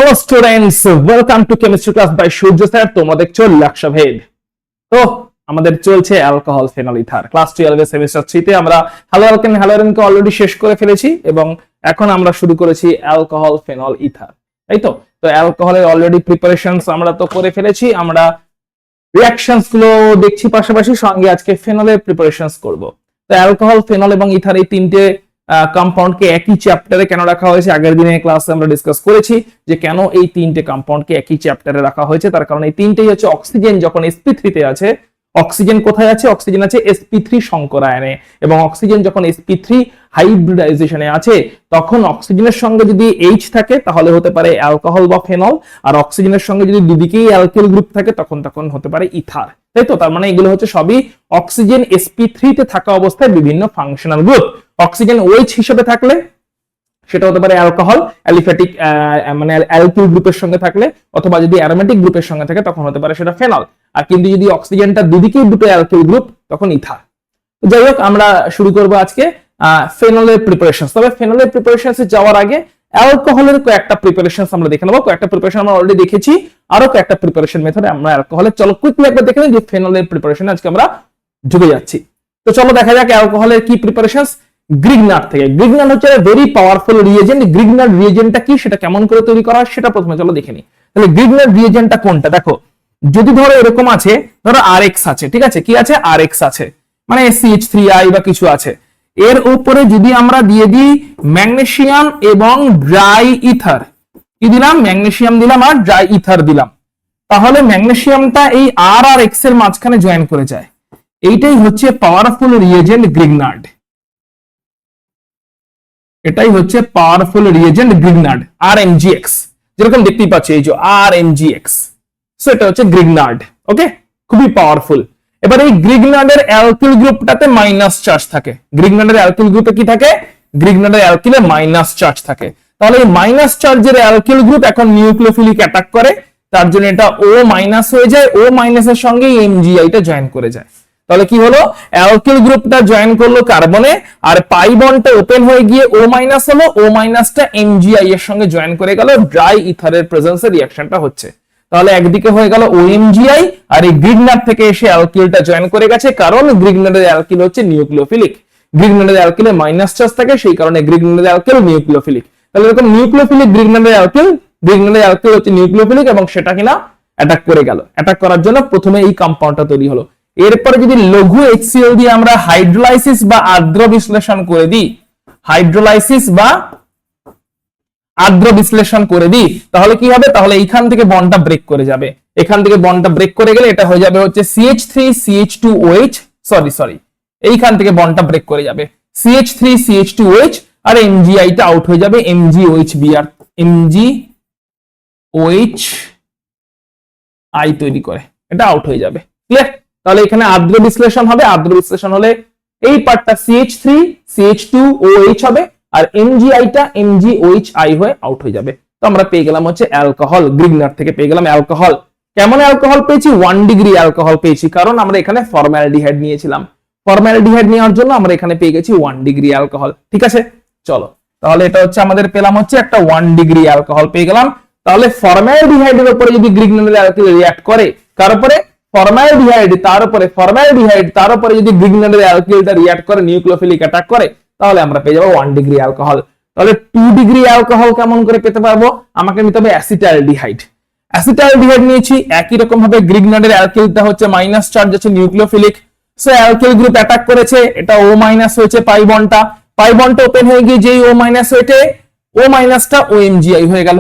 Hello students, welcome to chemistry class by Surya sir. তোমরা দেখছো লক্ষ্যভেদ। তো আমাদের চলছে অ্যালকোহল ফেনল ইথার ক্লাস 12 এর সেমিস্টার 3 তে আমরা হ্যালো অ্যালকেন হ্যালো অ্যারেনকে অলরেডি শেষ করে ফেলেছি এবং এখন আমরা শুরু করেছি অ্যালকোহল ফেনল ইথার, তাই তো। তো অ্যালকোহলের অলরেডি প্রিপারেশনস আমরা তো করে ফেলেছি, আমরা রিঅ্যাকশনস গুলো দেখছি, পাশাপাশি সঙ্গে আজকে ফেনলের প্রিপারেশনস করব। তো অ্যালকোহল, ফেনল এবং ইথার এই তিনটে কম্পাউন্ডকে একই চ্যাপ্টারে কেন রাখা হয়েছে, আগের দিনে ক্লাসে আমরা ডিসকাস করেছি যে কেন এই তিনটে কম্পাউন্ডকে একই চ্যাপ্টারে রাখা হয়েছে। তার কারণ এই তিনটেই হচ্ছে অক্সিজেন যখন sp3 তে আছে, অক্সিজেন কোথায় আছে? অক্সিজেন আছে sp3 সংকরায়নে, এবং অক্সিজেন যখন sp3 হাইব্রিডাইজেশনে আছে তখন অক্সিজেনের সঙ্গে যদি H থাকে তাহলে হতে পারে অ্যালকোহল বা ফেনল, আর অক্সিজেনের সঙ্গে যদি দুদিকেই অ্যালকিল গ্রুপ থাকে তখন হতে পারে ইথার, তাই তো। তার মানে এগুলো হচ্ছে সবই অক্সিজেন sp3 তে থাকা অবস্থায় বিভিন্ন ফাংশনাল গ্রুপ। অক্সিজেন OH হিসেবে থাকলে সেটা হতে পারে অ্যালকোহল, অ্যালিফ্যাটিক মানে অ্যালকিল গ্রুপের সঙ্গে থাকলে, অথবা যদি অ্যারোমেটিক গ্রুপের সঙ্গে থাকে তখন হতে পারে সেটা ফেনল। আর কিন্তু যদি অক্সিজেনটা দুদিকেই দুটো অ্যালকিল গ্রুপ তখন ইথার। যাই হোক, আমরা শুরু করব আজকে ফেনলের প্রিপারেশন। তবে ফেনলের প্রিপারেশনসে যাওয়ার আগে অ্যালকোহলের কয়েকটা প্রিপারেশনস আমরা দেখে নেব। কয়েকটা প্রিপারেশন আমরা অলরেডি দেখেছি, আরো কয়েকটা প্রিপারেশন মেথড আমরা অ্যালকোহলের। চলো কুইকলি একবার দেখে নিই যে ফেনলের প্রিপারেশন আজকে আমরা ঢুকে যাচ্ছি। তো চলো দেখা যাক অ্যালকোহলের কি প্রিপারেশনস। গ্রিগনার্ড থেকে। গ্রিগনার্ড হচ্ছে ভেরি পাওয়ারফুল রিয়েজেন্ট। গ্রিগনার্ড রিয়েজেন্টটা কি, সেটা কেমন করে তৈরি করা হয় সেটা প্রথমে চলো দেখে নিই। তাহলে গ্রিগনার্ড রিয়েজেন্টটা কোনটা? দেখো, যদি ধরো এরকম আছে, ধরো RX আছে, ঠিক আছে, কি আছে? RX আছে, মানে CH3I বা কিছু আছে। এর উপরে যদি আমরা দিয়ে দিই ম্যাগনেসিয়াম এবং ড্রাই ইথার, কি দিলাম? ম্যাগনেসিয়াম দিলাম আর ড্রাই ইথার দিলাম, তাহলে ম্যাগনেসিয়ামটা এই R আর X এর মাঝখানে জয়েন করে যায়। এইটাই হচ্ছে পাওয়ারফুল রিয়েজেন্ট গ্রিগনার্ড। এটাই হচ্ছে পাওয়ারফুল রিয়েজেন্ট গ্রিগনার্ড, RMgX, যেরকম দেখতেই পাচ্ছি এই যে RMgX। সো এটা হচ্ছে গ্রিগনার্ড। ওকে, খুবই পাওয়ারফুল। এবার এই গ্রিগনার্ডের অ্যালকিল গ্রুপটাতে মাইনাস চার্জ থাকে। গ্রিগনার্ডের অ্যালকিল গ্রুপে কি থাকে? গ্রিগনার্ডের অ্যালকিলে মাইনাস চার্জ থাকে। তাহলে এই মাইনাস চার্জের অ্যালকিল গ্রুপ এখন নিউক্লিওফিলিক অ্যাটাক করে, তার জন্য এটা O মাইনাস হয়ে যায়। O মাইনাসের সঙ্গে MgI টা জয়েন করে যায়। তাহলে কি হলো? অ্যালকিল গ্রুপটা জয়েন করলো কার্বনে, আর পাই বন্ডটা ওপেন হয়ে গিয়ে O মাইনাস হলো। O মাইনাসটা MgI এর সঙ্গে জয়েন করে গেল, ড্রাই ইথারের প্রেজেন্সে রিঅ্যাকশনটা হচ্ছে। তাহলে একদিকে হয়ে গেল OMgI, আর এই গ্রিগনার্ড থেকে এসে অ্যালকিলটা জয়েন করে গেছে, কারণ গ্রিগনার্ডের অ্যালকিল হচ্ছে নিউক্লিওফিলিক। গ্রিগনার্ডের অ্যালকিলে মাইনাস চার্জ থাকে, সেই কারণে গ্রিগনার্ডের অ্যালকিল নিউক্লিওফিলিক। তাহলে এরকম নিউক্লিওফিলিক গ্রিগনার্ডের অ্যালকিল, গ্রিগনার্ডের অ্যালকিল হচ্ছে নিউক্লিওফিলিক এবং সেটা কিনা অ্যাটাক করে গেল। অ্যাটাক করার জন্য প্রথমে এই কম্পাউন্ডটা তৈরি হলো। এরপরে যদি লঘু HCl দিয়ে আমরা হাইড্রোলাইসিস বা আর্দ্র বিশ্লেষণ করে দিই, হাইড্রোলাইসিস বা আর্দ্র বিশ্লেষণ করে দিই, তাহলে কি হবে? তাহলে এইখান থেকে বন্ডটা ব্রেক করে যাবে। এখান থেকে বন্ডটা ব্রেক করে গেলে এটা হয়ে যাবে হচ্ছে CH3CH2OH, সরি, এইখান থেকে বন্ডটা ব্রেক করে যাবে CH3CH2OH, আর MgI টা আউট হয়ে যাবে MgOHBr, MgOHI তৈরি করে এটা আউট হয়ে যাবে। ক্লিয়ার? তাহলে এখানে আর্দ্র বিশ্লেষণ হবে। আর্দ্র বিশ্লেষণ হলে এই পার্টটা CH3CH2OH হবে, আর MgI টা MgOHI হয়ে আউট হয়ে যাবে। তো আমরা পেয়ে গেলাম হচ্ছে অ্যালকোহল। গ্রিগনার্ড থেকে পেয়ে গেলাম অ্যালকোহল। কেমন অ্যালকোহল পেয়েছি? 1 ডিগ্রি অ্যালকোহল পেয়েছি, কারণ আমরা এখানে ফর্মালডিহাইড নিয়েছিলাম। ফর্মালডিহাইড নেওয়ার জন্য আমরা এখানে পেয়ে গেছি 1 ডিগ্রি অ্যালকোহল। ঠিক আছে, চলো তাহলে এটা হচ্ছে আমাদের পেলাম হচ্ছে একটা 1 ডিগ্রি অ্যালকোহল পেয়ে গেলাম। তাহলে ফর্মালডিহাইডের উপরে যদি গ্রিগনার্ডের অ্যালকিল রিঅ্যাক্ট করে, কার উপরে? ফর্মালডিহাইড, তার উপরে ফর্মালডিহাইড, তার উপরে যদি গ্রিগনার্ডের অ্যালকিলটা রিঅ্যাক্ট করে, নিউক্লিওফিলিক অ্যাটাক করে, তাহলে আমরা পেয়ে যাবো 1 ডিগ্রি অ্যালকোহল। তাহলে 2 ডিগ্রি অ্যালকোহল কেমন করে পেতে পারবো? আমাকে নিতে হবে অ্যাসিটালডিহাইড। অ্যাসিটালডিহাইড নিয়েছি, একই রকম ভাবে গ্রিগনার্ডের অ্যালকিলটা হচ্ছে মাইনাস চার্জ, আছে nucleophilic. So alkyl group attack করেছে, এটা O মাইনাস হয়েছে, পাই বন্ডটা ওপেন হয়ে গিয়ে যেই O মাইনাস হয়েছে, O মাইনাসটা OMgI হয়ে গেল।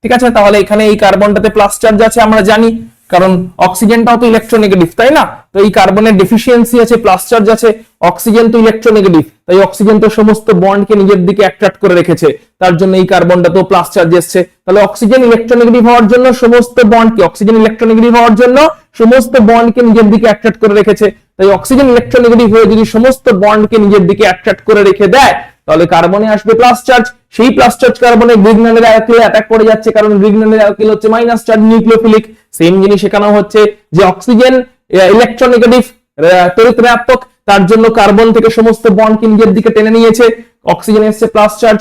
ঠিক আছে, তাহলে এখানে এই কার্বনটাতে প্লাস চার্জ আছে আমরা জানি, কারণ অক্সিজেনটাও তো ইলেকট্রোনেগেটিভ, তাই না? তো এই কার্বনের ডেফিসিয়েন্সি আছে, প্লাস চার্জ আছে। অক্সিজেন তো ইলেকট্রোনেগেটিভ, তাই অক্সিজেন তো সমস্ত বন্ডকে নিজের দিকে অ্যাট্রাক্ট করে রেখেছে, তার জন্য এই কার্বনটা তো প্লাস চার্জ এসছে। তাহলে অক্সিজেন ইলেকট্রোনেগেটিভ হওয়ার জন্য সমস্ত বন্ডকে, অক্সিজেন ইলেকট্রোনেগেটিভ হওয়ার জন্য সমস্ত বন্ডকে নিজের দিকে অ্যাট্রাক্ট করে রেখেছে। তাই অক্সিজেন ইলেকট্রোনেগেটিভ হয়ে যদি সমস্ত বন্ডকে নিজের দিকে অ্যাট্রাক্ট করে রেখে দেয়, তাহলে কার্বনে আসবে প্লাস চার্জ। সেই প্লাস চার্জ কার্বনে গ্রিগনার্ডের অ্যালকিলে অ্যাটাক করে যাচ্ছে, কারণ গ্রিগনার্ডের অ্যালকিল হচ্ছে মাইনাস চার্জ, নিউক্লিওফিলিক। সেম জিনিস এখানেও হচ্ছে যে অক্সিজেন ইলেকট্রোনেগেটিভ তড়িৎ ঋণাত্মক, তার জন্য কার্বন থেকে সমস্ত বন্ডকে নিজের দিকে টেনে নিয়েছে। অক্সিজেন এসছে প্লাস চার্জ,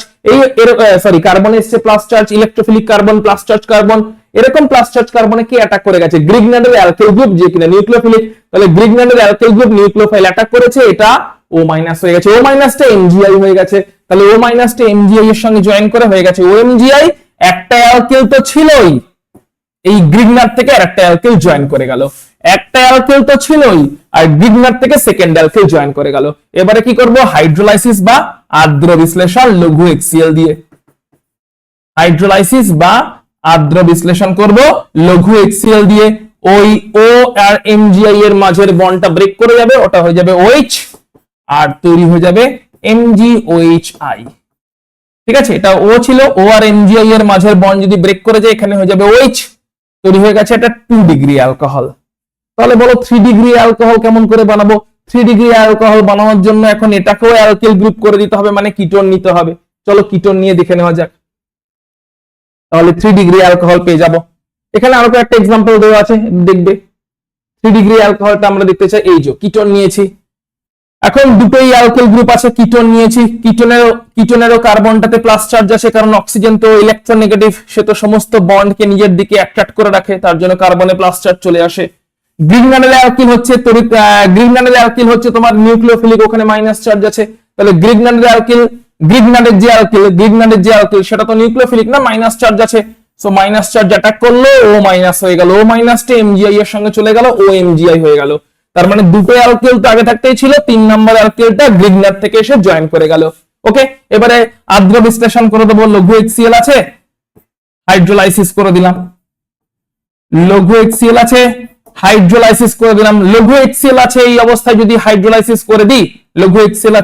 কার্বন এসছে plus charge, electrophilic carbon, plus charge carbon, এরকম প্লাস চার্জ কার্বনে কি অ্যাটাক করে গেছে? গ্রিগনানের অ্যালকিল গ্রুপ, যে কিনা নিউক্লিওফিলিক, তাহলে গ্রিগনানের অ্যালকিল গ্রুপ নিউক্লিওফাইল অ্যাটাক করেছে, এটা O- হয়ে গেছে। O- টা MgI হয়ে গেছে, তাহলে O- টা MgI এর সঙ্গে জয়েন করে হয়ে গেছে OMgI। একটা অ্যালকিল তো ছিলই, এই গ্রিগনার থেকে আরেকটা অ্যালকিল জয়েন করে গেল, একটা অ্যালকিল তো ছিলই আর গ্রিগনার থেকে সেকেন্ড অ্যালকিল জয়েন করে গেল। এবারে কি করব? হাইড্রোলাইসিস বা আর্দ্র বিশ্লেষণ লঘু HCl দিয়ে, হাইড্রোলাইসিস বা আর্দ্র বিশ্লেষণ করব লঘু HCl দিয়ে। ওই O আর MgI এর মাঝের বন্ডটা ব্রেক করে যাবে, ওটা হয়ে যাবে OH, আর তৈরি হয়ে যাবে MgOHI। ঠিক আছে, এটা O ছিল, O আর MgI এর মাঝের বন্ড যদি ব্রেক করে যায় এখানে হয়ে যাবে OH, তৈরি হয়ে গেছে এটা 2 ডিগ্রি অ্যালকোহল। তাহলে বলো 3 ডিগ্রি অ্যালকোহল কেমন করে বানাবো? 3 ডিগ্রি অ্যালকোহল বানানোর জন্য এখন এটাকেও অ্যালকিল গ্রুপ করে দিতে হবে, মানে কিটোন নিতে হবে। চলো কিটোন নিয়ে দেখে নেওয়া যাক, তাহলে 3 ডিগ্রি অ্যালকোহল পেয়ে যাব। এখানে আরো একটা এক্সাম্পল দেওয়া আছে, দেখবে 3 ডিগ্রি অ্যালকোহলটা আমরা দেখতে চাই। এই যে কিটোন নিয়েছি, এখন দুটোই অ্যালকিল গ্রুপ আছে, কিটোন নিয়েছি, কিটোনেরও কার্বনটাতে প্লাস চার্জ আছে, কারণ অক্সিজেন তো ইলেকট্রোনেগেটিভ, সে তো সমস্ত বন্ডকে নিজের দিকে অ্যাট্রাক্ট করে রাখে, তার জন্য কার্বনে প্লাস চার্জ চলে আসে। গ্রিগনানের অ্যালকিল হচ্ছে তোমার নিউক্লিওফিলিক, ওখানে মাইনাস চার্জ আছে, তাহলে গ্রিগনানের যে অ্যালকিল সেটা তো নিউক্লিওফিলিক না, মাইনাস চার্জ আছে, সো মাইনাস চার্জ অ্যাটাক করলো, O- হয়ে গেল, O- টা MgI এর সঙ্গে চলে গেল, OMgI হয়ে গেল। তার মানে দুটো অ্যালকিল তো আগে থাকতেই ছিল, 3 নম্বর অ্যালকিলটা গ্রিগনার থেকে এসে জয়েন করে গেল। ওকে, এবারে আর্দ্র বিশ্লেষণ করে দেবো। লঘু HCl আছে, হাইড্রোলাইসিস করে দিলাম। লঘু HCl আছে, হাইড্রোলাইসিস করে দিলাম। লঘু HCl আছে এই অবস্থায় যদি হাইড্রোলাইসিস করে দিই, লঘু HCl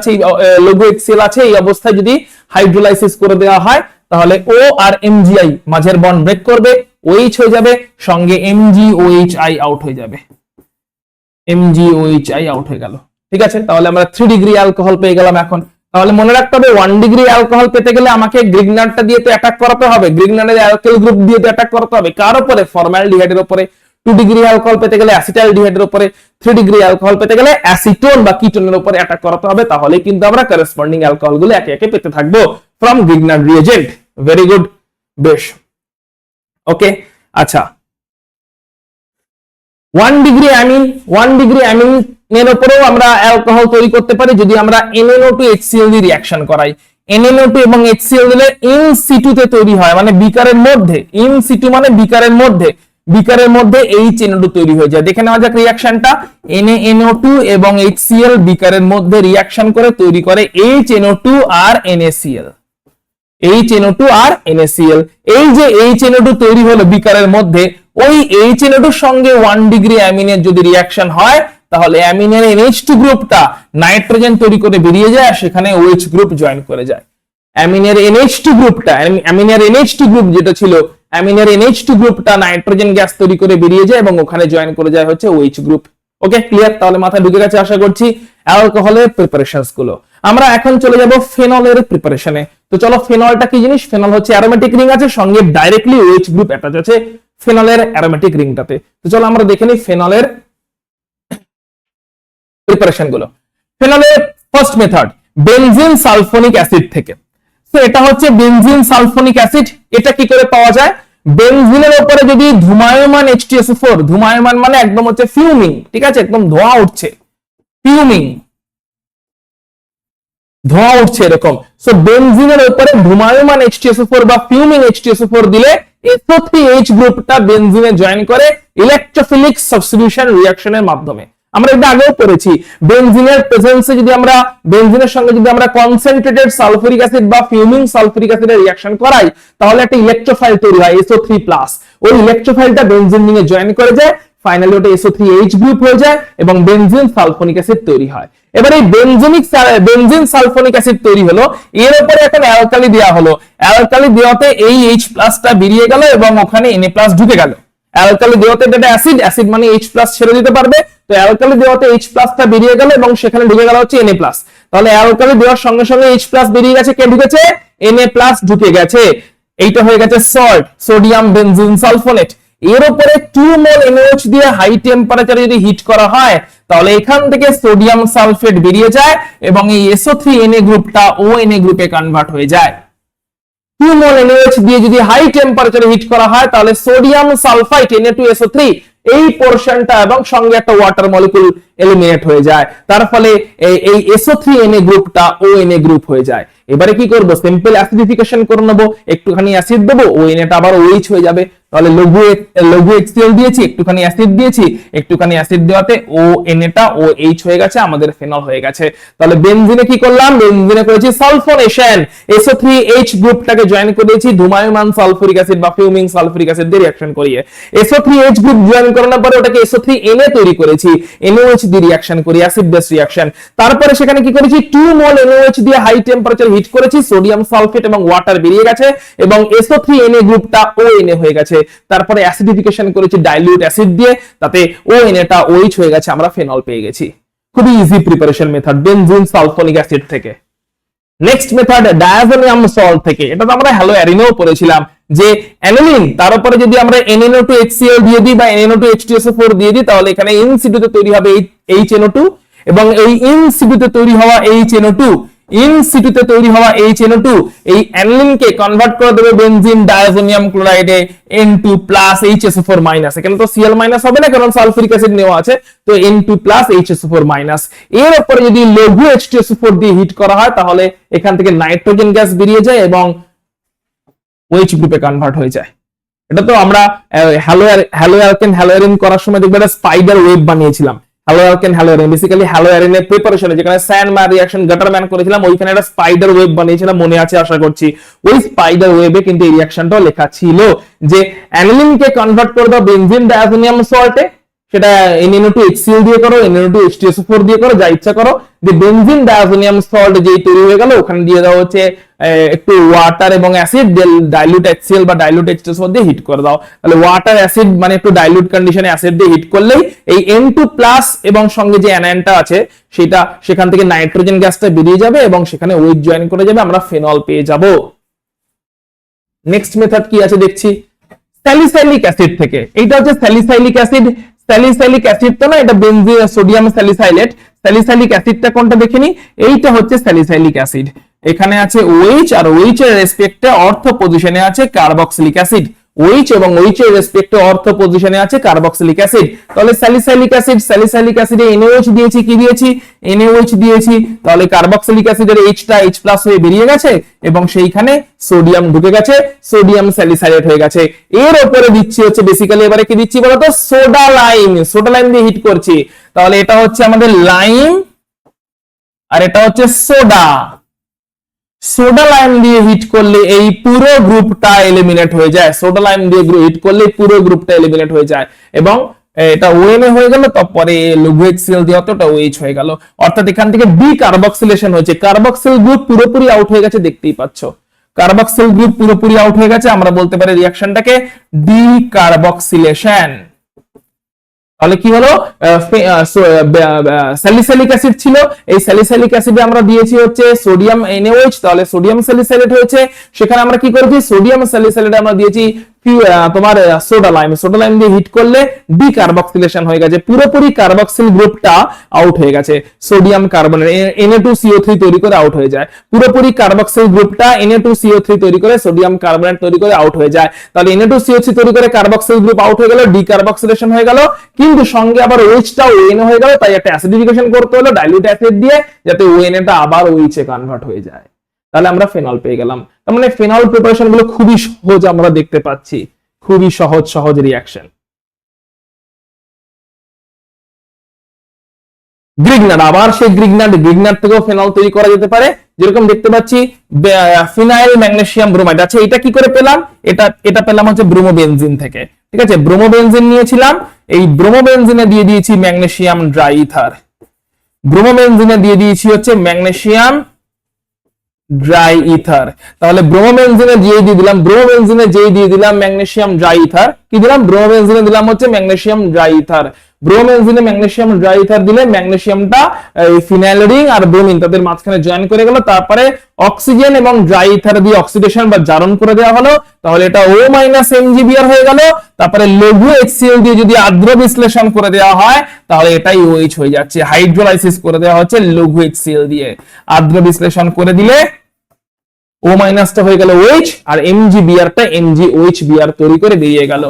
আছে এই অবস্থায় যদি হাইড্রোলাইসিস করে দেওয়া হয়, তাহলে O আর MgI মাঝের বন্ড ব্রেক করবে, OH হয়ে যাবে, সঙ্গে MgOHI আউট হয়ে যাবে, MgOHI আউট হয়ে গেল। ঠিক আছে, তাহলে আমরা 3 ডিগ্রি অ্যালকোহল পেয়ে গেলাম। এখন তাহলে মনে রাখতে হবে 1 ডিগ্রি অ্যালকোহল পেতে গেলে আমাকে গ্রিগনারটা দিয়ে তো অ্যাটাক করাতে হবে, গ্রিগনারের অ্যালকিল গ্রুপ দিয়ে তো অ্যাটাক করাতে হবে। কার উপরে? ফর্মালডিহাইডের উপরে। 2 ডিগ্রি অ্যালকোহল পেতে গেলে অ্যাসিটালডিহাইডের উপরে, 3 ডিগ্রি অ্যালকোহল পেতে গেলে অ্যাসিটোন বা কিটোনের উপরে অ্যাটাক করাতে হবে, তাহলে কিন্তু আমরা করেসপন্ডিং অ্যালকোহলগুলো একে একে পেতে থাকবো from Grignard reagent. Very good, বেশ। ওকে, আচ্ছা, 1 ডিগ্রি অ্যামিন এর উপরেও আমরা অ্যালকোহল তৈরি করতে পারি যদি আমরা NaNO2 HCl দিয়ে রিঅ্যাকশন করাই। NaNO2 এবং HCl দিলে ইন সিটুতে তৈরি হয়, মানে বিকারের মধ্যে, ইন সিটু মানে বিকারের মধ্যে HNO2 তৈরি হয়ে যায়। দেখে নেওয়া যাক রিঅ্যাকশনটা। NaNO2 এবং HCl বিকারের মধ্যে রিঅ্যাকশন করে তৈরি করে HNO2 আর NaCl। HNO2 আর NaCl, এই যে HNO2 তৈরি হলো বিকারের মধ্যে, ওই HNO2 সঙ্গে 1 ডিগ্রি অ্যামিনের যদি রিঅ্যাকশন হয়, তাহলে অ্যামিনের NH2 গ্রুপটা নাইট্রোজেন তৈরি করে বেরিয়ে যায়, সেখানে OH গ্রুপ জয়েন করে যায়। অ্যামিনের NH2 গ্রুপ যেটা ছিল, অ্যামিনের NH2 গ্রুপটা নাইট্রোজেন গ্যাস তৈরি করে বেরিয়ে যায় এবং ওখানে জয়েন করে যায় হচ্ছে OH গ্রুপ। ওকে, ক্লিয়ার? তাহলে মাথায় ঢুকে গেছে আশা করছি অ্যালকোহলের প্রিপারেশনস গুলো। আমরা এখন চলে যাব ফেনলের প্রিপারেশনে। তো চলো, ফেনলটা কি জিনিস? ফেনল হচ্ছে অ্যারোমেটিক রিং আছে, সঙ্গে ডাইরেক্টলি OH গ্রুপ অ্যাটাচ আছে ফেনলের অ্যারোমেটিক রিংটাতে। তো চলো আমরা দেখে নিই ফেনলের প্রিপারেশন গুলো। ফেনলের first method benzene sulphonic acid থেকে। তো এটা হচ্ছে বেনজিন সালফোনিক অ্যাসিড। এটা কি করে পাওয়া যায়? বেনজিনের উপরে যদি ধূমায়মান H2SO4, ধূমায়মান মানে একদম হচ্ছে ফিউমিং, ঠিক আছে, একদম ধোঁয়া উঠছে, ফিউমিং, ধোঁয়া উঠছে এরকম। সো বেনজিনের উপরে ধূমায়মান H2SO4 বা ফিউমিং H2SO4 দিলে SO3H গ্রুপটা বেনজিনে জয়েন করে ইলেকট্রোফিলিক সাবস্টিটিউশন রিঅ্যাকশনের মাধ্যমে। আমরা এটা আগেও পড়েছি, বেনজিনের প্রেজেন্সে যদি আমরা বেনজিনের সঙ্গে যদি আমরা কনসেন্ট্রেটেড সালফুরিক অ্যাসিড বা ফিউমিং সালফুরিক অ্যাসিডের রিঅ্যাকশন করাই, তাহলে একটা ইলেকট্রোফাইল তৈরি হয় SO3+। ওই ইলেকট্রোফাইলটা বেনজিন নিয়ে জয়েন করে যায়, ফাইনালি ওটা SO3H গ্রুপ হয়ে যায় এবং বেনজিন সালফোনিক অ্যাসিড তৈরি হয়। এবার এই বেনজিন সালফোনিক অ্যাসিড তৈরি হলো, এর উপরে এখন অ্যালকালি দেওয়া হলো, অ্যালকালি দেওয়াতে এই H+টা বেরিয়ে গেল এবং ওখানে Na+ ঢুকে গেল। অ্যালকালি দেওয়াতে এটা অ্যাসিড মানে H+ ছেড়ে দিতে পারবে, তো অ্যালকালি দেওয়াতে H+টা বেরিয়ে গেল এবং সেখানে ঢুকে গেল হচ্ছে Na+। তাহলে অ্যালকালি দেওয়ার সঙ্গে সঙ্গে H+ বেরিয়ে গেছে, কে ঢুকেছে? Na+ ঢুকে গেছে। এইটা হয়ে গেছে সল্ট, সোডিয়াম বেনজিন সালফোনেট। এর উপরে 2 মোল NaOH দিয়ে হাই টেম্পারেচারে যদি হিট করা হয় তাহলে এখান থেকে সোডিয়াম সালফেট বেরিয়ে যায় এবং এই SO3Na গ্রুপটা ONa গ্রুপে কনভার্ট হয়ে যায়। 2 মোল NaOH দিয়ে যদি হাই টেম্পারেচারে হিট করা হয় তাহলে সোডিয়াম সালফাইড Na2SO3 এই পোরশনটা এবং সঙ্গে একটা ওয়াটার মলিকিউল এলিমিনেট হয়ে যায়, তার ফলে এই SO3Na গ্রুপটা ONa গ্রুপ হয়ে যায়। এবারে কি করব, সিম্পল অ্যাসিডিফিকেশন করে নেব, একটুখানি অ্যাসিড দেবো, ONaটা আবার OH হয়ে যাবে। তাহলে লঘু HCl দিয়েছি, একটুখানি অ্যাসিড দিয়েছি, একটুখানি অ্যাসিড দেওয়াতে ONaটা OH হয়ে গেছে, আমাদের ফেনল হয়ে গেছে। তাহলে বেনজিনে কি করলাম, বেনজিনে করেছি সালফোনেশন, SO3H গ্রুপটাকে জয়েন করে দিয়েছি ধূমায়মান সালফুরিক অ্যাসিড বা ফিউমিং সালফুরিক অ্যাসিড দিয়ে রিঅ্যাকশন করিয়ে। SO3H গ্রুপ জয়েন করানোর পরে ওটাকে SO3Na তৈরি করেছি, NaOH দিয়ে রিঅ্যাকশন করি, অ্যাসিড বেস রিঅ্যাকশন। তারপরে সেখানে কি করেছি, 2 মোল NaOH দিয়ে হাই টেম্পারেচার হিট করেছি, সোডিয়াম সালফেট এবং ওয়াটার বেরিয়ে গেছে এবং SO3Na গ্রুপটা ONa হয়ে গেছে। তারপরে অ্যাসিডিফিকেশন করেছি ডাইলিউট অ্যাসিড দিয়ে, তাতে ONaটা OH হয়ে গেছে, আমরা ফেনল পেয়ে গেছি। খুবই easy preparation method benzene sulphonic acid থেকে। নেক্সট মেথড ডায়াজোনিয়াম সল্ট থেকে, এটা তো আমরা হ্যালো অ্যারিনেও পড়েছিলাম যে অ্যানিলিন তার উপরে যদি আমরা NaO2HCl দিয়ে দিই বা NaO2H2SO4 দিয়ে দিই তাহলে এখানে ইন সিটুতে তৈরি হবে HNO2 এবং এই ইন সিটুতে তৈরি হওয়া HNO2 এই অ্যানিলিনকে কনভার্ট করে দেবে বেনজিন ডায়াজোনিয়াম ক্লোরাইডে N2+ HSO4-। এখানে তো Cl- হবে না কারণ সালফিউরিক অ্যাসিড নেওয়া আছে, তো N2+ HSO4-। এর উপরে যদি লঘু H2SO4 দিয়ে হিট করা হয় তাহলে এখান থেকে নাইট্রোজেন গ্যাস বেরিয়ে যায় এবং OH গ্রুপে কনভার্ট হয়ে যায়। এটা তো আমরা হ্যালো অ্যালকেন হ্যালো অ্যারিন করার সময় দেখবে একটা স্পাইডার ওয়েব বানিয়েছিলাম। Haloalkane haloarene, basically হ্যালো অ্যারিনের প্রিপারেশনে যেখানে স্যান্ডম্যান রিঅ্যাকশন গাটারম্যান করেছিলাম ওইখানে একটা স্পাইডার ওয়েব বানিয়েছিলাম, মনে আছে আশা করছি। ওই স্পাইডার ওয়েবে কিন্তু এই রিঅ্যাকশনটাও লেখা ছিল যে অ্যানিলিনকে কনভার্ট করে দাও বেনজিন ডায়াজোনিয়াম সল্টে, সেটা NaO2HCl দিয়ে করো, NaO2H2SO4 দিয়ে করো, যা ইচ্ছা করো। যে বেনজিন ডায়াজোনিয়াম সল্ট যেই তৈরি হয়ে গেল ওখানে দিয়ে দেওয়া হচ্ছে একটু ওয়াটার এবং অ্যাসিড, ডাইলিউট HCl বা ডাইলিউট H2SO4 দিয়ে হিট করে দাও। তাহলে ওয়াটার অ্যাসিড মানে একটু ডাইলিউট কন্ডিশনে অ্যাসিড দিয়ে হিট করলেই এই N2+ এবং সঙ্গে যে অ্যানায়নটা আছে সেটা সেখান থেকে নাইট্রোজেন গ্যাসটা বেরিয়ে যাবে এবং সেখানে OH জয়েন করে যাবে, আমরা ফেনল পেয়ে যাব। নেক্সট মেথড কি আছে দেখছি, স্যালিসাইলিক অ্যাসিড থেকে। এইটা হচ্ছে স্যালিসাইলিক অ্যাসিড, স্যালিসাইলিক অ্যাসিড তো না, এটা বেনজিন সোডিয়াম স্যালিসাইলেট। স্যালিসাইলিক অ্যাসিডটা কোনটা দেখে নি, এইটা হচ্ছে স্যালিসাইলিক অ্যাসিড। এখানে আছে OH আর OH এর রেসপেক্টে অর্থ পজিশনে আছে কার্বক্সিলিক অ্যাসিড, OH এবং OH এর রেসপেক্টে অর্থ পজিশনে আছে কার্বক্সিলিক অ্যাসিড। তাহলে স্যালিসাইলিক অ্যাসিডে NaOH দিয়েছি, কি দিয়েছি, NaOH দিয়েছি, তাহলে কার্বক্সিলিক অ্যাসিডের Hটা H+ হয়ে বেরিয়ে গেছে এবং সেইখানে সোডিয়াম ঢুকে গেছে, সোডিয়াম স্যালিসাইলেট হয়ে গেছে। এর উপরে দিচ্ছি হচ্ছে বেসিক্যালি এবারে কি দিচ্ছি বলতো, সোডা লাইম দিয়ে হিট করছি। তাহলে এটা হচ্ছে আমাদের লাইম আর এটা হচ্ছে সোডা লাইম দিয়ে হিট করলে এই পুরো গ্রুপটা এলিমিনেট হয়ে যায়, সোডা লাইম দিয়ে হিট করলে পুরো গ্রুপটা এলিমিনেট হয়ে যায় এবং এটা ONa হয়ে গেল, তারপরে লঘু HCl দিয়ে ওটা OH হয়ে গেল। অর্থাৎ এখান থেকে ডিকার্বক্সিলেশন হয়েছে, কার্বক্সিল গ্রুপ পুরোপুরি আউট হয়ে গেছে, দেখতেই পাচ্ছ কার্বক্সিল গ্রুপ পুরোপুরি আউট হয়ে গেছে। আমরা বলতে পারি রিঅ্যাকশনটাকে ডিকার্বক্সিলেশন। তাহলে কি হলো, স্যালিসাইলিক অ্যাসিড ছিল, এই স্যালিসাইলিক অ্যাসিডে আমরা দিয়েছি হচ্ছে সোডিয়াম NaOH, তাহলে সোডিয়াম স্যালিসাইলেট হয়েছে। সেখানে আমরা কি করেছি, সোডিয়াম স্যালিসাইলেটে আমরা দিয়েছি তোমার সোডা লাইম দিয়ে হিট করলে ডিকার্বক্সিলেশন হয়ে গেছে, পুরোপুরি কার্বক্সিল গ্রুপটা আউট হয়ে গেছে, সোডিয়াম কার্বনেট Na2CO3 তৈরি করে আউট হয়ে যায়, পুরোপুরি কার্বক্সিল গ্রুপটা Na2CO3 তৈরি করে সোডিয়াম কার্বনেট তৈরি করে আউট হয়ে যায়। তাহলে Na2CO3 তৈরি করে কার্বক্সিল গ্রুপ আউট হয়ে গেল, ডিকার্বক্সিলেশন হয়ে গেল, কিন্তু সঙ্গে আবার OH-টাও ONa হয়ে গেল, তাই একটা অ্যাসিডিফিকেশন করতে হলো ডাইলিউট অ্যাসিড দিয়ে যাতে ONa-টা আবার OH-এ কনভার্ট হয়ে যায়। তাহলে আমরা ফেনল পেয়ে গেলাম। তার মানে ফেনল প্রিপারেশন গুলো খুবই সহজ আমরা দেখতে পাচ্ছি, খুবই সহজ রিঅ্যাকশন। গ্রিগনাট, আবার সেই গ্রিগনাট থেকেও ফেনল তৈরি করা যেতে পারে, যেরকম দেখতে পাচ্ছি ফিনাইল ম্যাগনেসিয়াম ব্রোমাইড। আচ্ছা এটা কি করে পেলাম, এটা পেলাম হচ্ছে ব্রোমোবেনজিন থেকে, ঠিক আছে। ব্রোমোবেনজিন নিয়েছিলাম, এই ব্রোমোবেনজিনে দিয়ে দিয়েছি ম্যাগনেসিয়াম ড্রাই ইথার, ব্রোমোবেনজিনে দিয়ে দিয়েছি হচ্ছে ম্যাগনেসিয়াম ড্রাই ইথার। তাহলে ব্রোমোবেনজিনে যেই দিয়ে দিলাম ম্যাগনেসিয়াম ড্রাই ইথার, কি দিলাম, ব্রোমোবেনজিনে দিলাম হচ্ছে ম্যাগনেসিয়াম ড্রাই ইথার। ব্রোমেনজিনে ম্যাগনেসিয়াম ড্রাই ইথার দিলে ম্যাগনেসিয়ামটা ফিনাইল রিং আর ব্রোমিন তাদের মাঝখানে জয়েন করে গেল, তারপরে অক্সিজেন এবং ড্রাই ইথার দিয়ে অক্সিডেশন বা জারণ করে দেওয়া হলো, তাহলে এটা O মাইনাস MgBr হয়ে গেল। তারপরে লঘু HCl দিয়ে যদি আর্দ্র বিশ্লেষণ করে দেওয়া হয় তাহলে এটাই OH হয়ে যাচ্ছে, হাইড্রোলাইসিস করে দেওয়া হচ্ছে লঘু HCl দিয়ে, আর্দ্র বিশ্লেষণ করে দিলে O মাইনাসটা হয়ে গেল OH আর MgBrটা MgOHBr তৈরি করে দিয়ে গেল,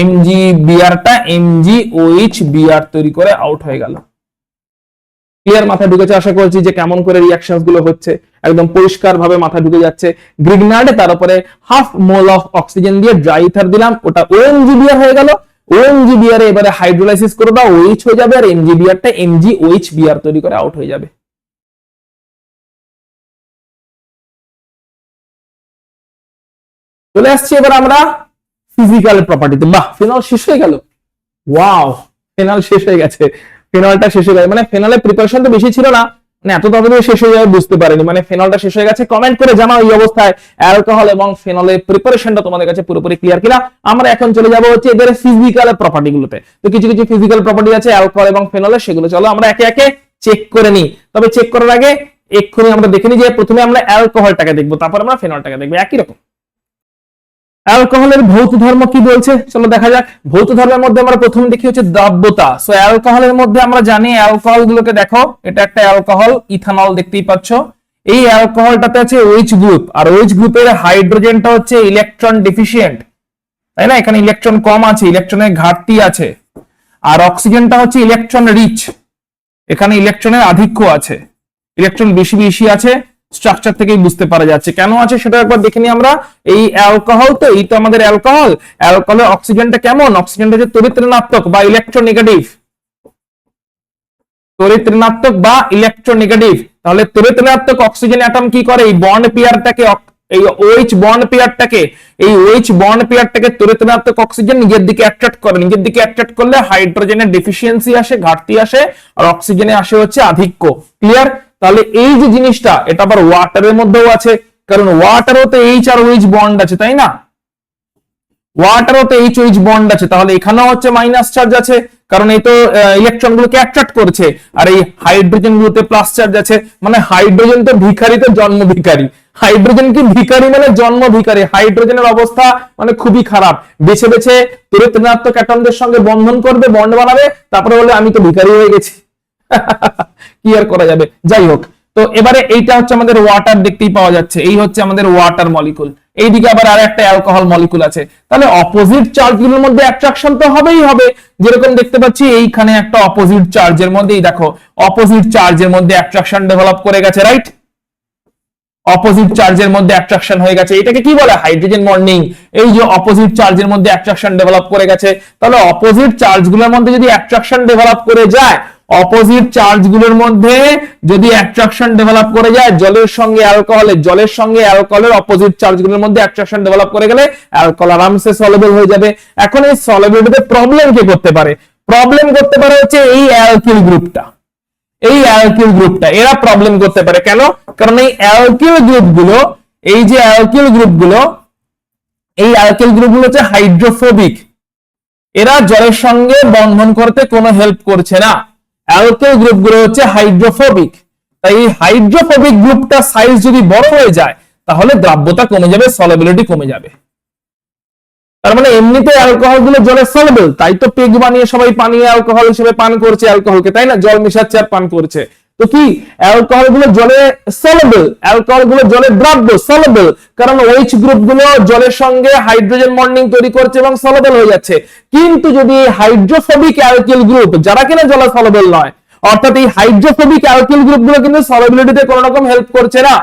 MgBrটা MgOHBr তৈরি করে আউট হয়ে গেল। ক্লিয়ার? মাথা ঢুকেছে আশা করছি যে কেমন করে রিঅ্যাকশনস গুলো হচ্ছে, একদম পরিষ্কার ভাবে মাথা ঢুকে যাচ্ছে। গ্রিগনার্ডে তার উপরে হাফ মোল অফ অক্সিজেন দিয়ে ড্রাই ইথার দিলাম, ওটা OMgBr হয়ে গেল। OMgBr এবারে হাইড্রোলাইসিস করে দাও, OH হয়ে যাবে, আর MgBrটা MgOHBr তৈরি করে আউট হয়ে যাবে। চলে আসছি এবার আমরা ফিজিক্যাল প্রপার্টিতে। বাহ, ফিনল শেষ হয়ে গেল। ওয়াও, ফিনল শেষ হয়ে গেছে, ফিনলটা শেষ হয়ে গেছে। মানে ফিনলের প্রিপারেশন তো বেশি ছিল না, মানে এত তাড়াতাড়ি শেষ হয়ে যাবে বুঝতে পারিনি, মানে ফিনলটা শেষ হয়ে গেছে। কমেন্ট করে জানাও এই অবস্থায় অ্যালকোহল এবং ফিনলের প্রিপারেশনটা তোমাদের কাছে পুরোপুরি ক্লিয়ার কিনা। আমরা এখন চলে যাব হচ্ছে এদের ফিজিক্যাল প্রপার্টি গুলোতে। তো কিছু কিছু ফিজিক্যাল প্রপার্টি আছে অ্যালকোহল এবং ফিনলের, সেগুলো চলো আমরা একে একে চেক করে নিই। তবে চেক করার আগে এক্ষুনি আমরা দেখে নিই যে প্রথমে আমরা অ্যালকোহলটাকে দেখবো, তারপর আমরা ফিনলটাকে দেখবো, একই রকম। অ্যালকোহলের ভৌত ধর্ম কি বলছে চলো দেখা যাক। ভৌত ধর্মের মধ্যে আমরা প্রথম দেখি হচ্ছে দ্রব্যতা। সো অ্যালকোহলের মধ্যে আমরা জানি অ্যালকোহল গুলোকে দেখো, এটা একটা অ্যালকোহল ইথানল দেখতেই পাচ্ছ। এই অ্যালকোহলটাতে আছে OH গ্রুপ, আর OH গ্রুপের হাইড্রোজেনটা হচ্ছে ইলেকট্রন ডেফিসিয়েন্ট, তাই না? এখানে ইলেকট্রন কম আছে, ইলেকট্রনের ঘাটতি আছে। আর অক্সিজেনটা হচ্ছে ইলেকট্রন রিচ, এখানে ইলেকট্রনের আধিক্য আছে, ইলেকট্রন বেশি বেশি আছে। স্ট্রাকচার থেকেই বুঝতে পারা যাচ্ছে কেন আছে সেটা একবার দেখে নিই আমরা। এই অ্যালকোহল, তো এই তো আমাদের অ্যালকোহল। অ্যালকোহলের অক্সিজেনটা কেমন? অক্সিজেনটা হচ্ছে তড়িৎ ঋণাত্মক বা ইলেকট্রোনেগেটিভ, তড়িৎ ঋণাত্মক বা ইলেকট্রোনেগেটিভ। তাহলে তড়িৎ ঋণাত্মক অক্সিজেন অ্যাটম কি করে? এই বন্ড পেয়ারটাকে, এই OH বন্ড পেয়ারটাকে, এই OH বন্ড পেয়ারটাকে তড়িৎ ঋণাত্মক অক্সিজেন নিজের দিকে অ্যাট্রাক্ট করে, নিজের দিকে অ্যাট্রাক্ট করলে হাইড্রোজেনের ডেফিসিয়েন্সি আসে, ঘাটতি আসে, আর অক্সিজেনে আসে হচ্ছে আধিক্য। ক্লিয়ার? তাহলে এই যে জিনিসটা, এটা আবার ওয়াটারের মধ্যেও আছে, কারণ ওয়াটারও তো H আর OH বন্ড আছে, তাই না? ওয়াটারও তো HOH বন্ড আছে, তাহলে এখানেও হচ্ছে মাইনাস চার্জ আছে, কারণ এই তো ইলেকট্রন গুলোকে অ্যাট্রাক্ট করছে। আর এই হাইড্রোজেন গুলোতে প্লাস চার্জ আছে, মানে হাইড্রোজেন তো ভিখারি, তো জন্ম ভিখারি। হাইড্রোজেন কি ভিখারি মানে জন্ম ভিখারি। হাইড্রোজেনের অবস্থা মানে খুবই খারাপ, বেছে বেছে তড়িৎ ঋণাত্মক অ্যাটমদের সঙ্গে বন্ধন করবে, বন্ড বানাবে, তারপরে বলে আমি তো ভিখারি হয়ে গেছি। কি আর করা যাবে, যাই হোক। তো এবারে এইটা হচ্ছে আমাদের ওয়াটার, দেখতেই পাওয়া যাচ্ছে, এই হচ্ছে আমাদের ওয়াটার মলিকুল। এইদিকে আবার আর একটা অ্যালকোহল মলিকুল আছে। তাহলে অপোজিট চার্জগুলোর মধ্যে অ্যাট্রাকশন তো হবেই হবে, যেরকম দেখতে পাচ্ছি এইখানে একটা অপোজিট চার্জের মধ্যেই দেখো, অপোজিট চার্জের মধ্যে অ্যাট্রাকশন ডেভেলপ করে গেছে, রাইট? অপোজিট চার্জের মধ্যে অ্যাট্রাকশন হয়ে গেছে, এটাকে কি বলে? Hydrogen bonding. এই যে অপোজিট চার্জের মধ্যে অ্যাট্রাকশন ডেভেলপ করে গেছে, তাহলে অপোজিট চার্জগুলোর মধ্যে যদি অ্যাট্রাকশন ডেভেলপ করে যায়, অপোজিট চার্জগুলোর মধ্যে যদি অ্যাট্রাকশন ডেভেলপ করে যায় জলের সঙ্গে অ্যালকোহলের, জলের সঙ্গে অ্যালকোহলের অপোজিট চার্জগুলোর মধ্যে অ্যাট্রাকশন ডেভেলপ করে গেলে অ্যালকোহল আরামসে সলিবল হয়ে যাবে। এখন এই সলিবিলিটিতে প্রবলেম কি করতে পারে? প্রবলেম করতে পারে হচ্ছে এই অ্যালকিল গ্রুপটা, এই অ্যালকিল গ্রুপটা এরা প্রবলেম করতে পারে। কেন? কারণ এই অ্যালকিল গ্রুপগুলো, এই যে অ্যালকিল গ্রুপগুলো, এই অ্যালকিল গ্রুপগুলো হচ্ছে হাইড্রোফোবিক, এরা জলের সঙ্গে বন্ধন করতে কোনো হেল্প করছে না। অ্যালকিল গ্রুপগুলো হচ্ছে হাইড্রোফোবিক, তাই এই হাইড্রোফোবিক গ্রুপটা সাইজ যদি বড় হয়ে যায় তাহলে দ্রাব্যতা কমে যাবে, সলিবিলিটি কমে যাবে। তার মানে এমনিতে অ্যালকোহল গুলো জলে সলিবল, তাই তো পেগ বানিয়ে সবাই পানীয় অ্যালকোহল হিসেবে পান করছে অ্যালকোহলকে, তাই না? জল মিশাচ্ছে আর পান করছে। তো কি অ্যালকোহল গুলো জলে সলিবল, অ্যালকোহল গুলো জলে দ্রাব্য, সলিবল, কারণ OH গ্রুপ গুলো জলের সঙ্গে হাইড্রোজেন বন্ডিং তৈরি করছে এবং সলিবল হয়ে যাচ্ছে। কিন্তু যদি হাইড্রোফোবিক অ্যালকিল গ্রুপ, যারা কিনা জলে সলিবল নয়, অর্থাৎ এই হাইড্রোফোবিক অ্যালকিল গ্রুপ গুলো কিন্তু সলিবিলিটিতে কোনো রকম হেল্প করছে না,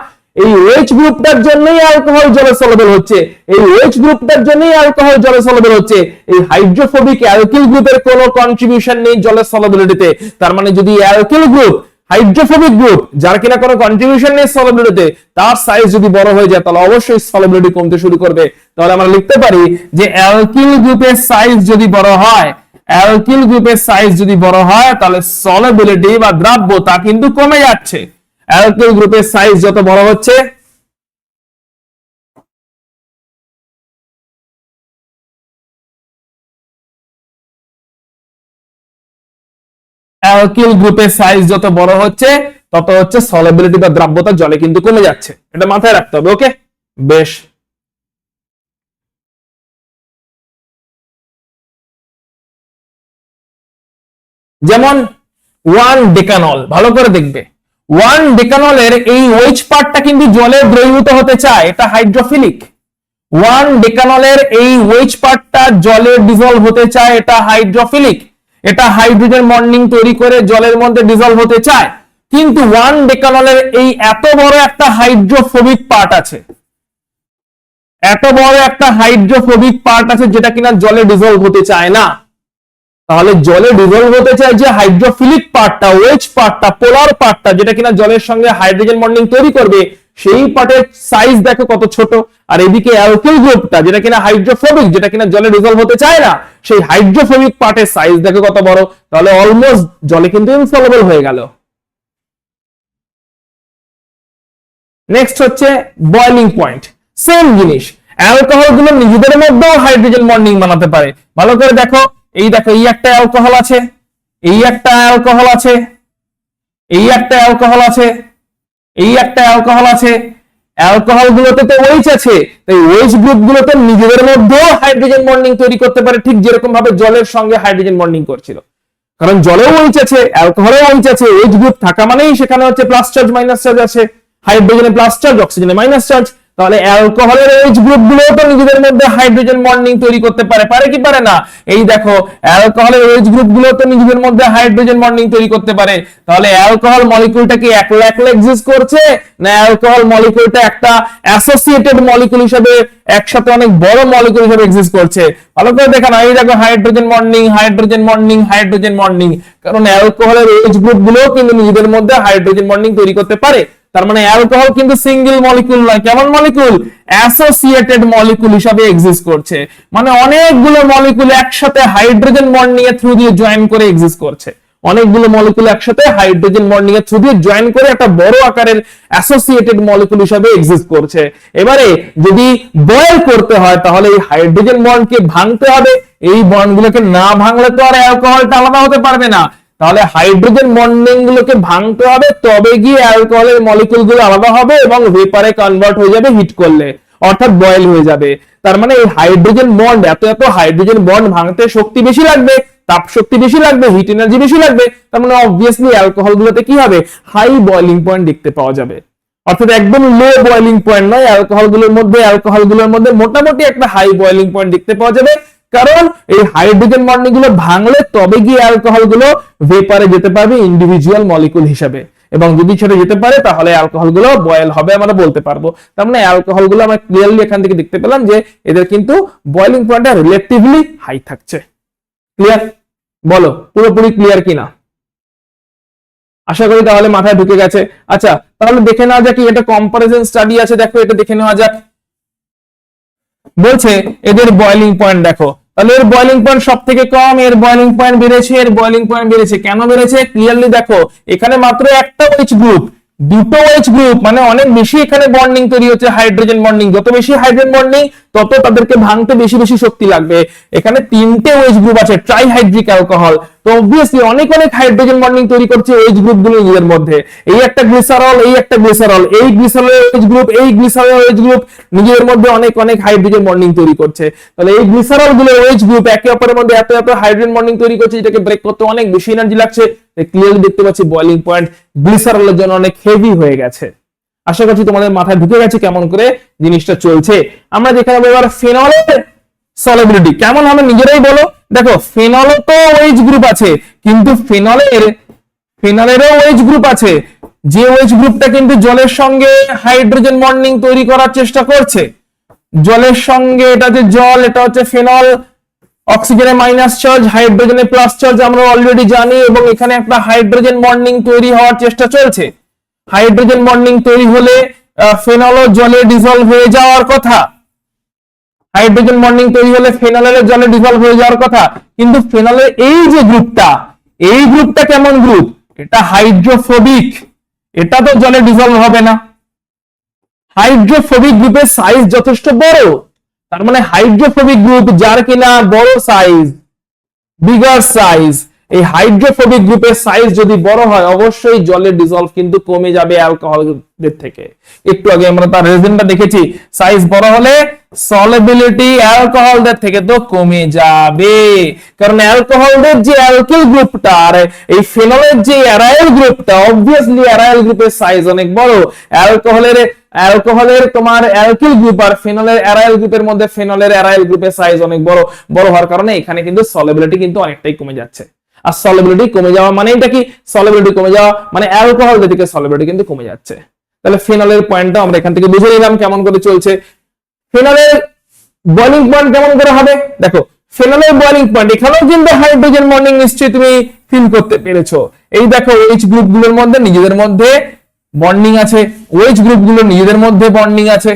এই OH গ্রুপটার জন্যই অ্যালকোহল জলে সলিবল হচ্ছে, এই OH গ্রুপটার জন্যই অ্যালকোহল জলে সলিবল হচ্ছে, এই হাইড্রোফোবিক অ্যালকিল গ্রুপের কোনো কন্ট্রিবিউশন নেই জলের সলিবিলিটিতে। তার মানে যদি অ্যালকিল গ্রুপ, হাইড্রোফোবিক গ্রুপ, যার কিনা কোনো কন্ট্রিবিউশন নেই সলিবিলিটিতে, তার সাইজ যদি বড় হয়ে যায় তাহলে অবশ্যই সলিবিলিটি কমতে শুরু করবে। তাহলে আমরা লিখতে পারি যে অ্যালকিল গ্রুপের সাইজ যদি বড় হয়, অ্যালকিল গ্রুপের সাইজ যদি বড় হয় তাহলে সলিবিলিটি বা দ্রাব্যতা কিন্তু কমে যাচ্ছে। অ্যালকিল গ্রুপের সাইজ যত বড় হচ্ছে অ্যালকিল গ্রুপের সাইজ যত বড় হচ্ছে তত হচ্ছে সলিবিলিটি বা দ্রাব্যতা জলে কিন্তু কমে যাচ্ছে, এটা মাথায় রাখতে হবে। ওকে, বেশ। যেমন 1 ডেকানল, ভালো করে দেখবে 1 ডেকানলের এই OH পার্টটা কিন্তু জলে দ্রবীভূত হতে চায়, এটা হাইড্রোফিলিক। 1 ডেকানলের এই OH পার্টটা জলে ডিজলভ হতে চায়, এটা হাইড্রোফিলিক। এটা হাইড্রোজেন বন্ডিং তৈরি করে জলের মধ্যে ডিজলভ হতে চায়। কিন্তু 1 ডেকানলের এই এত বড় একটা হাইড্রোফোবিক পার্ট আছে, এত বড় একটা হাইড্রোফোবিক পার্ট আছে যেটা কিনা জলে ডিজলভ হতে চায় না। তাহলে জলে ডিজলভ হতে চায় যে হাইড্রোফিলিক পার্টটা, OH পার্টটা, পোলার পার্টটা যেটা কিনা জলের সঙ্গে হাইড্রোজেন বন্ডিং তৈরি করবে, সেই পার্টের সাইজ দেখো কত ছোট। আর এদিকে অ্যালকিল গ্রুপটা যেটা কিনা হাইড্রোফোবিক, যেটা কিনা জলে ডিজলভ হতে চায় না, সেই হাইড্রোফোবিক পার্টের সাইজ দেখো কত বড়। তাহলে অলমোস্ট জলে কিন্তু ইনসলুবল হয়ে গেল। নেক্সট হচ্ছে বয়লিং পয়েন্ট। সেম জিনিস, অ্যালকোহল গুলো নিজেদের মধ্যেও হাইড্রোজেন বন্ডিং বানাতে পারে। ভালো করে দেখো, এই দেখো এই একটা অ্যালকোহল আছে, এই একটা অ্যালকোহল আছে, এই একটা অ্যালকোহল আছে, এই একটা অ্যালকোহল আছে। অ্যালকোহল গুলোতে তো OH আছে, তাই OH গ্রুপ গুলোতে নিজেদের মধ্যেও হাইড্রোজেন বন্ডিং তৈরি করতে পারে, ঠিক যেরকম ভাবে জলের সঙ্গে হাইড্রোজেন বন্ডিং করছিল। কারণ জলেও OH আছে, অ্যালকোহলেও OH আছে, OH গ্রুপ থাকা মানেই সেখানে হচ্ছে প্লাস চার্জ মাইনাস চার্জ আছে, হাইড্রোজেনে প্লাস চার্জ, অক্সিজেনে মাইনাস চার্জ। তাহলে অ্যালকোহলের OH গ্রুপ গুলোও তো নিজেদের মধ্যে হাইড্রোজেন বন্ডিং তৈরি করতে পারে, পারে কি পারে না? এই দেখো অ্যালকোহলের OH গ্রুপ গুলো তো নিজেদের মধ্যে হাইড্রোজেন বন্ডিং তৈরি করতে পারে। তাহলে অ্যালকোহল মলিকিউলটা কি একলা একলা এক্সিস্ট করছে, না অ্যালকোহল মলিকিউলটা একটা অ্যাসোসিয়েটেড মলিকিউল হিসেবে একসাথে অনেক বড় মলিকিউল হিসেবে এক্সিস্ট করছে? ভালো করে দেখেন, এই দেখো hydrogen bonding, hydrogen bonding, hydrogen bonding. কারণ অ্যালকোহলের OH গ্রুপ গুলো কিন্তু নিজেদের মধ্যে হাইড্রোজেন বন্ডিং তৈরি করতে পারে। তার মানে অ্যালকোহল কিন্তু সিঙ্গেল মলিকিউল নয়, কেমন মলিকিউল? অ্যাসোসিয়েটেড মলিকিউল হিসেবে এক্সিস্ট করছে। মানে অনেকগুলো মলিকিউল একসাথে হাইড্রোজেন বন্ডিং এর থ্রু দিয়ে জয়েন করে এক্সিস্ট করছে, অনেকগুলো মলিকিউল একসাথে হাইড্রোজেন বন্ডিং এর থ্রু দিয়ে জয়েন করে একটা বড় আকারের অ্যাসোসিয়েটেড মলিকিউল হিসেবে এক্সিস্ট করছে। এবারে যদি বয়েল করতে হয় তাহলে এই হাইড্রোজেন বন্ডকে ভাঙতে হবে, এই বন্ডগুলোকে না ভাঙলে তো আর অ্যালকোহলটা আলাদা হতে পারবে না। তাহলে হাইড্রোজেন বন্ডিং গুলোকে ভাঙতে হবে, তবে গিয়ে অ্যালকোহলের মলিকিউল গুলো আলাদা হবে এবং ভেপারে কনভার্ট হয়ে যাবে হিট করলে, অর্থাৎ বয়েল হয়ে যাবে। তার মানে এই হাইড্রোজেন বন্ড, এত এত হাইড্রোজেন বন্ড ভাঙতে শক্তি বেশি লাগবে, তাপ শক্তি বেশি লাগবে, হিট এনার্জি বেশি লাগবে। তার মানে অবভিয়াসলি অ্যালকোহল গুলোতে কি হবে? হাই বয়েলিং পয়েন্ট দেখতে পাওয়া যাবে। অর্থাৎ একদম লো বয়েলিং পয়েন্ট নয়, অ্যালকোহল গুলোর মধ্যে মোটামুটি একটা হাই বয়েলিং পয়েন্ট দেখতে পাওয়া যাবে। কারণ এই হাইড্রোজেন বন্ডিং গুলো ভাঙলে তবে গিয়ে অ্যালকোহল গুলো ভেপারে যেতে পারবে ইন্ডিভিজুয়াল মলিকিউল হিসেবে, এবং যদি সেটা যেতে পারে তাহলে অ্যালকোহল গুলো বয়েল হবে আমরা বলতে পারবো। তার মানে অ্যালকোহল গুলো আমরা ক্লিয়ারলি এখান থেকে দেখতে পেলাম যে এদের কিন্তু বয়েলিং পয়েন্টটা রিলেটিভলি হাই থাকছে। ক্লিয়ার? বলো পুরোপুরি ক্লিয়ার কিনা? আশা করি তাহলে মাথায় ঢুকে গেছে। আচ্ছা, তাহলে দেখে নেওয়া যাক, এটা কম্পারিজন স্টাডি আছে, দেখো এটা দেখে নেওয়া যাক। বলছে এদের বয়েলিং পয়েন্ট দেখো, তাহলে এর বয়েলিং পয়েন্ট সব থেকে কম, এর বয়েলিং পয়েন্ট বেড়েছে, এর বয়েলিং পয়েন্ট বেড়েছে। কেন বেড়েছে? ক্লিয়ারলি দেখো, এখানে মাত্র একটা OH গ্রুপ, দুটো OH গ্রুপ, মানে অনেক বেশি এখানে বন্ডিং তৈরি হচ্ছে, হাইড্রোজেন বন্ডিং। যত বেশি হাইড্রোজেন বন্ডিং তত তাদেরকে ভাঙতে বেশি বেশি শক্তি লাগবে। এখানে তিনটে OH গ্রুপ আছে, ট্রাইহাইড্রিক অ্যালকোহল, তো অবভিয়াসলি অনেক অনেক হাইড্রোজেন বন্ডিং তৈরি করছে OH গ্রুপ গুলো নিজের মধ্যে। এই একটা গ্লিসারল, এই একটা গ্লিসারল, এই গ্লিসারলের OH গ্রুপ, এই গ্লিসারলের OH গ্রুপ নিজের মধ্যে অনেক অনেক হাইড্রোজেন বন্ডিং তৈরি করছে। তাহলে এই গ্লিসারল গুলো OH গ্রুপ একে অপরের মধ্যে এত এত হাইড্রোজেন বন্ডিং তৈরি করছে, যেটাকে ব্রেক করতে অনেক বেশি এনার্জি লাগছে। ক্লিয়ারলি দেখতে পাচ্ছি বয়েলিং পয়েন্ট গ্লিসারলের জন্য অনেক হেভি হয়ে গেছে। আশা করছি তোমাদের মাথায় ঢুকে গেছে কেমন করে জিনিসটা চলছে। আমরা দেখে নেবো এবার ফেনলের সলিবিলিটি কেমন হবে, নিজেরাই বলো। দেখো ফেনলও তো OH গ্রুপ আছে, কিন্তু ফেনলেরও OH গ্রুপ আছে, যে OH গ্রুপটা কিন্তু জলের সঙ্গে হাইড্রোজেন বন্ডিং তৈরি করার চেষ্টা করছে। জলের সঙ্গে এটা যে জল, এটা হচ্ছে ফেনল, অক্সিজেনে মাইনাস চার্জ, হাইড্রোজেনে প্লাস চার্জ আমরা অলরেডি জানি, এবং এখানে একটা হাইড্রোজেন বন্ডিং তৈরি হওয়ার চেষ্টা চলছে। হাইড্রোজেন বন্ডিং তৈরি হলে ফেনলও জলে ডিজলভ হয়ে যাওয়ার কথা, হাইড্রোজেন বন্ডিং তৈরি হলে ফেনলের জলে ডিজলভ হয়ে যাওয়ার কথা। কিন্তু ফেনলের এই যে গ্রুপটা, এই গ্রুপটা কেমন গ্রুপ? এটা হাইড্রোফোবিক, এটা তো জলে ডিজলভ হবে না। হাইড্রোফোবিক গ্রুপের সাইজ যথেষ্ট বড়, তার মানে হাইড্রোফোবিক গ্রুপ যার কিনা বড় সাইজ, বিগার সাইজ, এই হাইড্রোফোবিক গ্রুপের সাইজ যদি বড় হয় অবশ্যই জলের ডিসলভ কিন্তু কমে যাবে অ্যালকোহলের থেকে। একটু আগে আমরা তার রিজনটা দেখেছি, সাইজ বড় হলে সলিবিলিটি অ্যালকোহলদের থেকে তো কমে যাবে, কারণ অ্যালকোহলদের যে অ্যালকিল গ্রুপটা আর এই ফেনলের যে অ্যারাইল গ্রুপটা, অবভিয়াসলি অ্যারাইল গ্রুপের সাইজ অনেক বড়। অ্যালকোহলের তোমার অ্যালকিল গ্রুপ আর ফেনলের অ্যারাইল গ্রুপের মধ্যে ফেনলের অ্যারাইল গ্রুপের সাইজ অনেক বড় হওয়ার কারণে এখানে কিন্তু সলিবিলিটি কিন্তু অনেকটাই কমে যাচ্ছে। আর সলিবিলিটি কমে যাওয়া মানে এটা কি, সলিবিলিটি কমে যাওয়া মানে অ্যালকোহল থেকে সলিবিলিটি কিন্তু কমে যাচ্ছে। তাহলে ফেনলের পয়েন্টটা আমরা এখান থেকে বুঝে নিলাম কেমন করে চলছে। ফেনলের বয়লিং পয়েন্ট কেমন করে হবে দেখো, ফেনলের বয়লিং পয়েন্ট এখানেও কিন্তু হাইড্রোজেন বন্ডিং নিশ্চয়ই তুমি ফিল করতে পেরেছো। এই দেখো OH গ্রুপগুলোর মধ্যে নিজেদের মধ্যে বন্ডিং আছে, OH গ্রুপগুলো নিজেদের মধ্যে বন্ডিং আছে,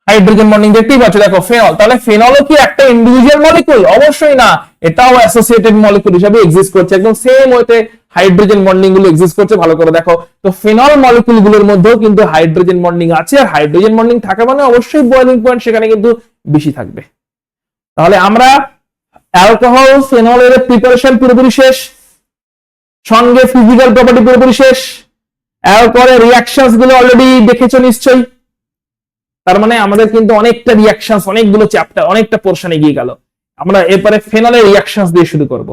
হাইড্রোজেন বন্ডিং দেখতেই পাচ্ছ। দেখো ফেনল, তাহলে ফেনলও কি একটা ইন্ডিভিজুয়াল মলিকুল? অবশ্যই না, এটাও অ্যাসোসিয়েটেড মলিকুল হিসেবে এক্সিস্ট করছে, একদম সেম ওয়েতে হাইড্রোজেন বন্ডিং গুলো এক্সিস্ট করছে। ভালো করে দেখো, তো ফেনল মলিকুল গুলোর মধ্যেও কিন্তু হাইড্রোজেন বন্ডিং আছে, আর হাইড্রোজেন বন্ডিং থাকা মানে অবশ্যই বয়লিং পয়েন্ট সেখানে কিন্তু বেশি থাকবে। তাহলে আমরা অ্যালকোহল ফেনলের প্রিপারেশন পুরোপুরি শেষ, সঙ্গে ফিজিক্যাল প্রপার্টি পুরোপুরি শেষ, অ্যালকোহলের রিঅ্যাকশনস গুলো অলরেডি দেখেছো নিশ্চয়ই। তার মানে আমাদের কিন্তু অনেকটা রিঅ্যাকশনস, অনেকগুলো চ্যাপ্টার, অনেকটা পোরশন এগিয়ে গেল। আমরা এরপরে ফেনলের রিঅ্যাকশনস দিয়ে শুরু করব,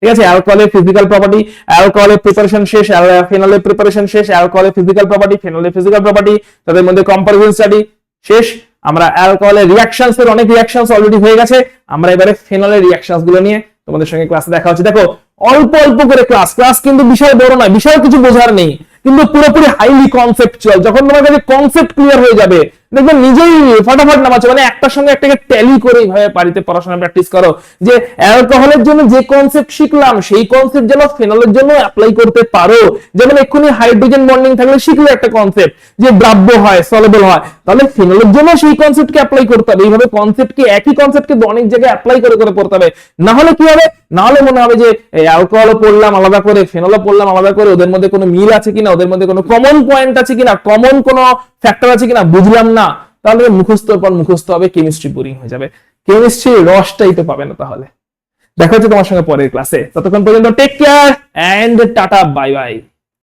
ঠিক আছে? অ্যালকোহলের ফিজিক্যাল প্রপার্টি, অ্যালকোহলের প্রিপারেশন শেষ, ফেনলের প্রিপারেশন শেষ, অ্যালকোহলের ফিজিক্যাল প্রপার্টি, ফেনলের ফিজিক্যাল প্রপার্টি, তাদের মধ্যে কম্পারিজন স্টাডি শেষ। আমরা অ্যালকোহলের রিঅ্যাকশনস এর অনেক রিঅ্যাকশনস অলরেডি হয়ে গেছে, আমরা এবারে ফেনলের রিঅ্যাকশনস গুলো নিয়ে তোমাদের সঙ্গে ক্লাসে দেখা হচ্ছে। দেখো অল্প অল্প করে ক্লাস কিন্তু বিশাল বড় নয়, বিশাল কিছু বোঝার নেই, কিন্তু পুরোপুরি হাইলি কনসেপচুয়াল। যখন তোমার কাছে কনসেপ্ট ক্লিয়ার হয়ে যাবে দেখবেন নিজেই ফটাফট নামাচ্ছে, মানে একটার সঙ্গে একটাকে ট্যালি করে এইভাবে বাড়িতে পড়াশোনা প্র্যাকটিস করো যে অ্যালকোহলের জন্য যে কনসেপ্ট শিখলাম সেই কনসেপ্ট যেন ফেনলের জন্য অ্যাপ্লাই করতে পারো। যেমন এক্ষুনি হাইড্রোজেন বন্ডিং থাকলে শিখলে একটা কনসেপ্ট যে দ্রাব্য হয়, সলেবল হয়, তাহলে ফেনলের জন্য সেই কনসেপ্টকে অ্যাপ্লাই করতে হবে। এইভাবে কনসেপ্টকে, একই কনসেপ্টকে অনেক জায়গায় অ্যাপ্লাই করে করে পড়তে হবে, না হলে কি হবে, না হলে মনে হবে যে অ্যালকোহলও পড়লাম আলাদা করে, ফেনলও পড়লাম আলাদা করে, ওদের মধ্যে কোনো মিল আছে কিনা, ওদের মধ্যে কোনো কমন পয়েন্ট আছে কিনা, কমন কোনো ফ্যাক্টর আছে কিনা বুঝলাম না, তাহলে মুখস্থর পর মুখস্থ হবে, কেমিস্ট্রি বোরিং হয়ে যাবে, কেমিস্ট্রি রসটাই তো পাবে না। তাহলে দেখা হচ্ছে তোমার সঙ্গে পরের ক্লাসে, ততক্ষণ পর্যন্ত take care and tata, bye by.